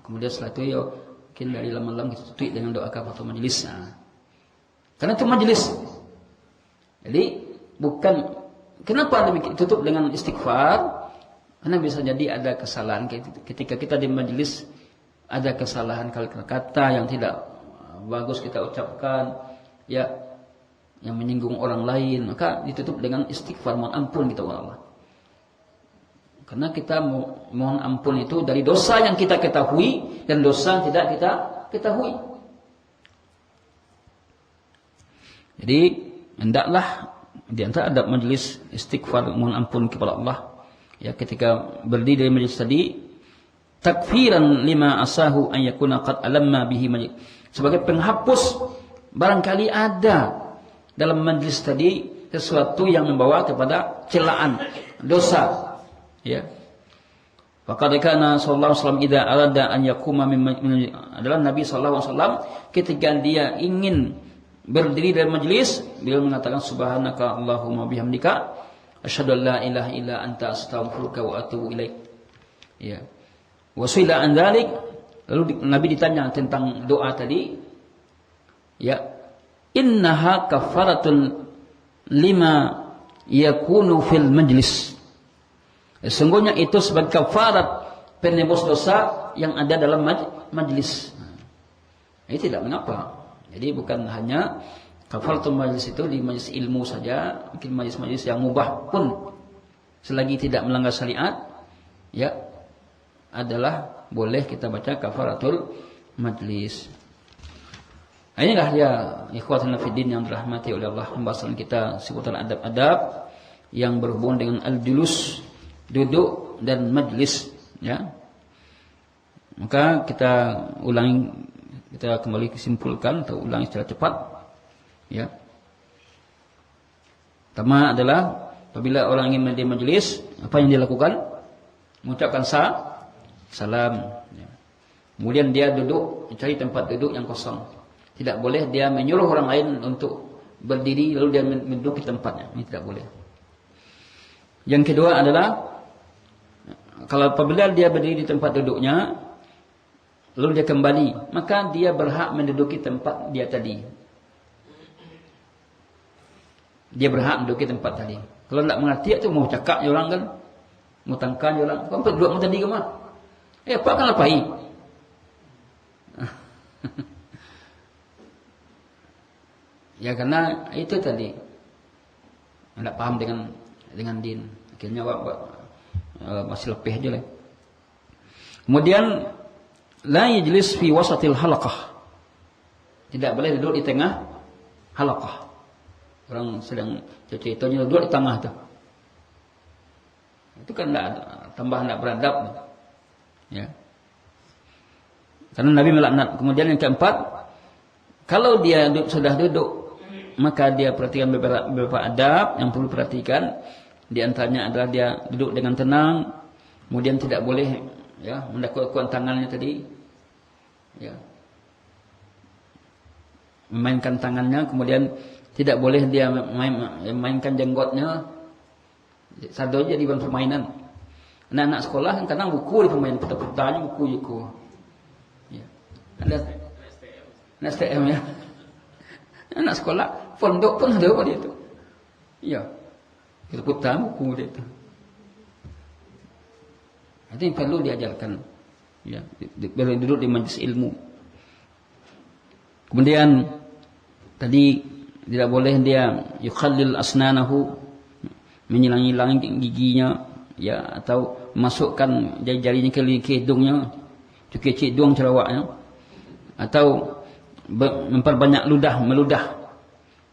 Kemudian setelah itu ya mungkin dari lama-lama kita tutup dengan doa kafaratul majlis. Karena itu majlis. Jadi bukan, kenapa ditutup dengan istighfar? Karena bisa jadi ada kesalahan ketika kita di majlis, ada kesalahan kata yang tidak bagus kita ucapkan, ya, yang menyinggung orang lain, maka ditutup dengan istighfar, mohon ampun kita kepada Allah. Karena kita mohon ampun itu dari dosa yang kita ketahui dan dosa yang tidak kita ketahui. Jadi hendaklah di antara adab majlis istighfar, mohon ampun kepada Allah. Ya, ketika berdiri dari majlis tadi, takfiran lima asahu an yakuna qad alamma bihi majlis. Sebagai penghapus barangkali ada dalam majlis tadi sesuatu yang membawa kepada celaan, dosa. Ya. Faqad kana sallallahu alaihi wasallam idza arada an yaquma adalah Nabi sallallahu alaihi wasallam ketika dia ingin berdiri dari majlis, beliau mengatakan subhanaka Allahumma bihamdika asyhadu an la ilaha illa anta astaghfiruka wa atubu ilaik. Ya. Wasila an dzalik, lalu Nabi ditanya tentang doa tadi. Ya. Innaha kafaratun lima yakunu fil majlis. Sesungguhnya itu sebagai kafarat penebus dosa yang ada dalam majlis. Ini tidak mengapa. Jadi bukan hanya kafaratul majlis itu di majlis ilmu saja, mungkin majlis-majlis yang mubah pun selagi tidak melanggar syariat, ya, adalah boleh kita baca kafaratul majlis. Inilah ya ikhwatul fiddin yang dirahmati oleh Allah, pembahasan kita seputar adab-adab yang berhubungan dengan al-julus, duduk dan majlis, ya. Maka kita kembali kesimpulkan atau ulangi secara cepat, ya. Pertama adalah apabila orang ingin di majlis, apa yang dilakukan? Mengucapkan salam, ya. Kemudian dia duduk, cari tempat duduk yang kosong. Tidak boleh dia menyuruh orang lain untuk berdiri lalu dia duduk di tempatnya. Ini tidak boleh. Yang kedua adalah kalau apabila dia berdiri di tempat duduknya lalu dia kembali, maka dia berhak menduduki tempat dia tadi. Dia berhak menduduki tempat tadi. Kalau tidak mengerti itu mau cakap orang kan, mau tangkan orang, kau duduk tadi ke mana? Pak kan lapai. Ya karena itu tadi tidak paham dengan din, akhirnya masih lepeh aja lah. Kemudian la yajlis fi wasatil halaqah. Tidak boleh duduk di tengah halaqah. Orang sedang ceritanya duduk di tengah tu. Itu kan tidak beradab. Ya. Karena Nabi melaknat. Kemudian yang keempat, kalau dia sudah duduk, maka dia perhatikan beberapa adab yang perlu perhatikan. Di antaranya adalah dia duduk dengan tenang, kemudian tidak boleh, ya, mendekatkan tangannya tadi, Ya. Memainkan tangannya, kemudian tidak boleh dia mainkan jenggotnya. Sado jadi bahan permainan. Anak-anak sekolah kan kadang buku di permainan, peta-petanya buku. Ya. Ada STM ya. Anak sekolah, pondok pun ada apa dia itu. Ya. Itu peta buku dia itu. Itu yang perlu diajarkan. Ya, duduk di majlis ilmu. Kemudian tadi tidak boleh dia yukhallil asnanahu, menyilang-hilangi giginya, ya, atau masukkan jari-jarinya ke hidungnya, cukai hidung cerawaknya, atau memperbanyak meludah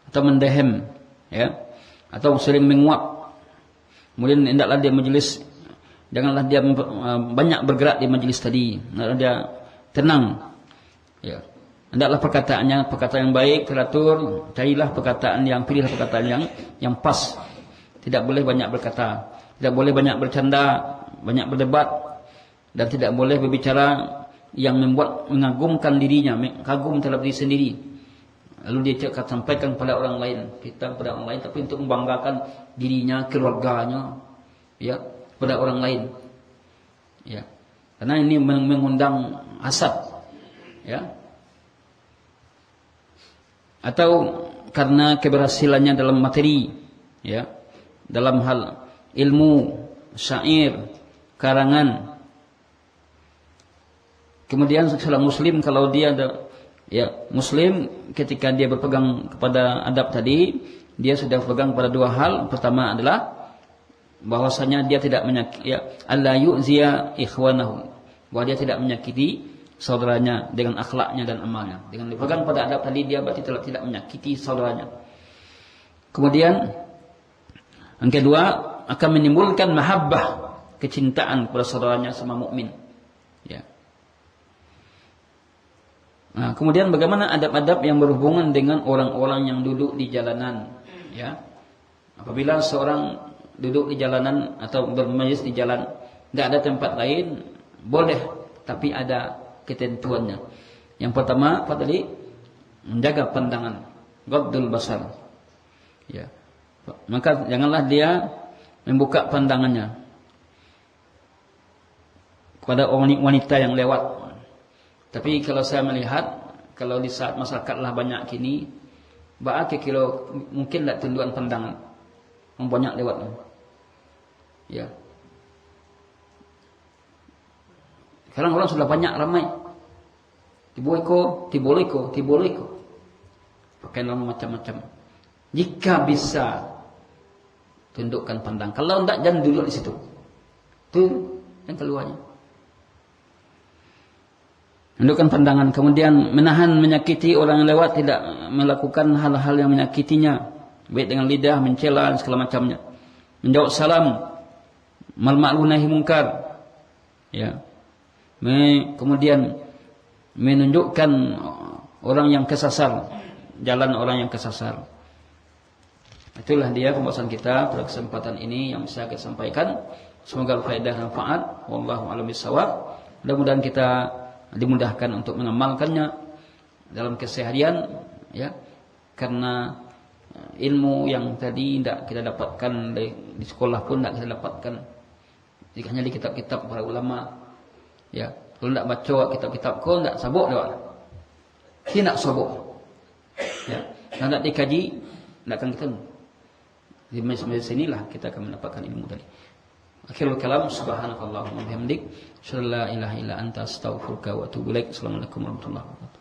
atau mendehem, ya, atau sering menguap. Kemudian hendaklah dia majlis, janganlah dia banyak bergerak di majlis tadi, hendaklah dia tenang, ya. Hendaklah perkataannya perkataan yang baik, teratur, pilihlah perkataan yang pas. Tidak boleh banyak berkata, tidak boleh banyak bercanda, banyak berdebat, dan tidak boleh berbicara yang membuat mengagumkan dirinya, kagum terhadap diri sendiri. Lalu dia akan sampaikan kepada orang lain, kita kepada orang lain, tapi untuk membanggakan dirinya, keluarganya, ya, kepada orang lain. Ya. Karena ini mengundang hasad, ya. Atau karena keberhasilannya dalam materi, ya, dalam hal ilmu, syair, karangan. Kemudian seorang muslim kalau dia ada, ya, muslim ketika dia berpegang kepada adab tadi, dia sudah berpegang pada dua hal. Pertama adalah bahwasanya dia tidak menyakiti, ya, alla yu'ziya ikhwanahu, bahwa dia tidak menyakiti saudaranya dengan akhlaknya dan amalnya. Dengan dipegang pada adab tadi, dia berarti tidak menyakiti saudaranya. Kemudian yang kedua, akan menimbulkan mahabbah, kecintaan kepada saudaranya sama mukmin. Ya. Nah, kemudian bagaimana adab-adab yang berhubungan dengan orang-orang yang duduk di jalanan, ya. Apabila seorang duduk di jalanan atau bermajlis di jalan, tidak ada tempat lain, boleh, tapi ada ketentuannya. Yang pertama, apa tadi? Menjaga pandangan, ghaddul basar. Ya. Maka janganlah dia membuka pandangannya kepada wanita yang lewat. Tapi kalau saya melihat, kalau di saat masyarakatlah banyak kini, kalau mungkin tidak tunduan pandangan, banyak lewat. Ya. Sekarang orang sudah banyak, ramai. Tiboleko. Pakai nama macam-macam. Jika bisa, tundukkan pandang. Kalau tidak, jangan duduk di situ. Itu yang keluarnya. Tundukkan pandangan. Kemudian menahan menyakiti orang yang lewat, tidak melakukan hal-hal yang menyakitinya, baik dengan lidah, mencela dan segala macamnya. Menjawab salam, mal-ma'ruf nahi munkar. Ya. Kemudian menunjukkan orang yang kesasar, jalan orang yang kesasar. Itulah dia pembahasan kita pada kesempatan ini yang bisa kita sampaikan. Semoga berfaedah dan manfaat. Wallahu a'lam bishawab. Mudah-mudahan kita dimudahkan untuk mengamalkannya dalam keseharian, ya. Karena ilmu yang tadi tidak kita dapatkan di sekolah pun tidak kita dapatkan. Jika hanya di kitab-kitab para ulama, ya. Kalau tidak baca kitab-kitab kau tidak sabuk lewat. Tidak sabuk. Ya. Kalau tidak dikaji, tidak akan ketemu. Di majlis inilah kita akan mendapatkan ilmu tadi. Akhirul kalam, subhanakallahumma bihamdik, asyhadu an la ilaha illa anta, astaghfiruka wa atubu ilaik. Assalamualaikum warahmatullahi wabarakatuh.